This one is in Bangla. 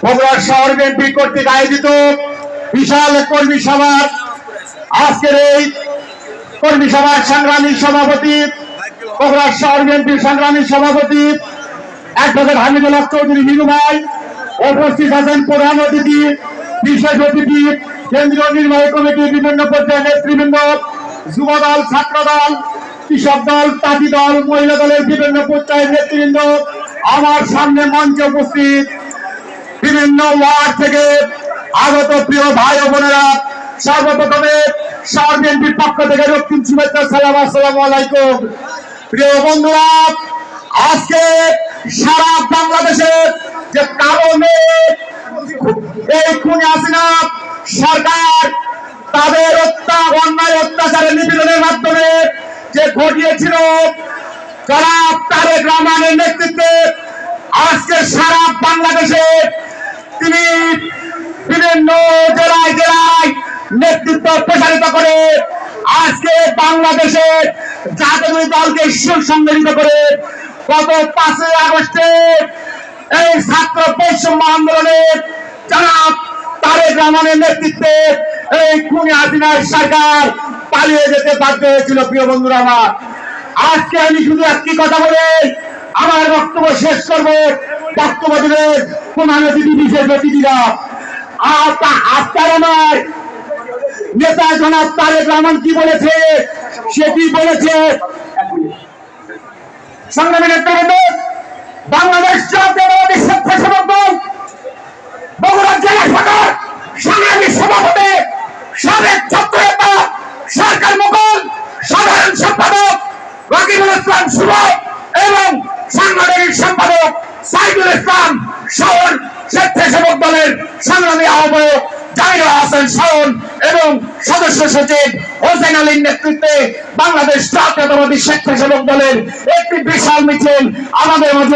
বগুড়া শহর বিএনপি কর্তৃক আয়োজিত বিশাল কর্মী সভা, আজকের এই কর্মী সভার সংগ্রামী সভাপতি, বগুড়া শহর বিএনপির সংগ্রামী সভাপতি অ্যাডভোকেট হামিদুল হক চৌধুরী মিনু ভাই, উপস্থিত আছেন প্রধান অতিথি, বিশেষ অতিথি, কেন্দ্রীয় নির্বাহী কমিটির বিভিন্ন পর্যায়ের নেতৃবৃন্দ, যুব দল, ছাত্র দল, কৃষক দল, তাঁতি দল, মহিলা দলের বিভিন্ন পর্যায়ের নেতৃবৃন্দ, আমার সামনে মঞ্চে উপস্থিত বিভিন্ন ওয়ার্ড থেকে আগত প্রিয় ভাই ও বোনেরা, সর্বপ্রথমে শহর বিএনপির পক্ষ থেকে রক্তিম শুভেচ্ছা, সালাম, আসসালামু আলাইকুম। প্রিয় বন্ধুরা, আজকে সারা বাংলাদেশে যে কারণে এই খুনি হাসিনা সরকার তাদের অন্যায় অত্যাচারের নিপীড়নের মাধ্যমে যে ঘটিয়েছিল জনাব তারেক রহমানের নেতৃত্বে, আজকে সারা বাংলাদেশে তিনি বিভিন্ন জেলায় জেলায় নেতৃত্ব প্রসারিত করে আজকে বাংলাদেশে জাতীয় দলকে সুসংগঠিত করে গত 5ই আগস্টে এই ছাত্র বৈষম্য আন্দোলনে জনাব তারেক রহমানের নেতৃত্বে এই খুনি হাসিনার সরকার পালিয়ে যেতে বাধ্য হয়েছিল। প্রিয় বন্ধুরা আমার, আজকে আমি শুধু একটি কথা বলে আমার বক্তব্য শেষ করব। বক্তব্য দেবেন প্রধান অতিথি, বিশেষ অতিথিরা। আপনার আমার নেতা জনাব তারেক রহমান কি বলেছে, সে কি বলেছে, সংগ্রামী নেতৃবৃন্দ, বাংলাদেশ জাতীয়তাবাদী স্বেচ্ছাসেবক দল বগুড়া জেলা শাখার সংগ্রামী সভাপতি, সাবেক ছাত্র নেতা সরকার মুকুল, সাধারণ সম্পাদক রকিবুল ইসলাম শুভ এবং সাংগঠনিক সম্পাদক সাইদুল ইসলাম শাওন, স্বেচ্ছাসেবক দলের সংগ্রামী আহ্বায়ক জাহির হাসান শাওন এবং সদস্য সচিব হোসেন আলীর নেতৃত্বে বাংলাদেশ জাতীয়তাবাদী স্বেচ্ছাসেবক দলের একটি বিশাল মিছিল আমাদের মাঝে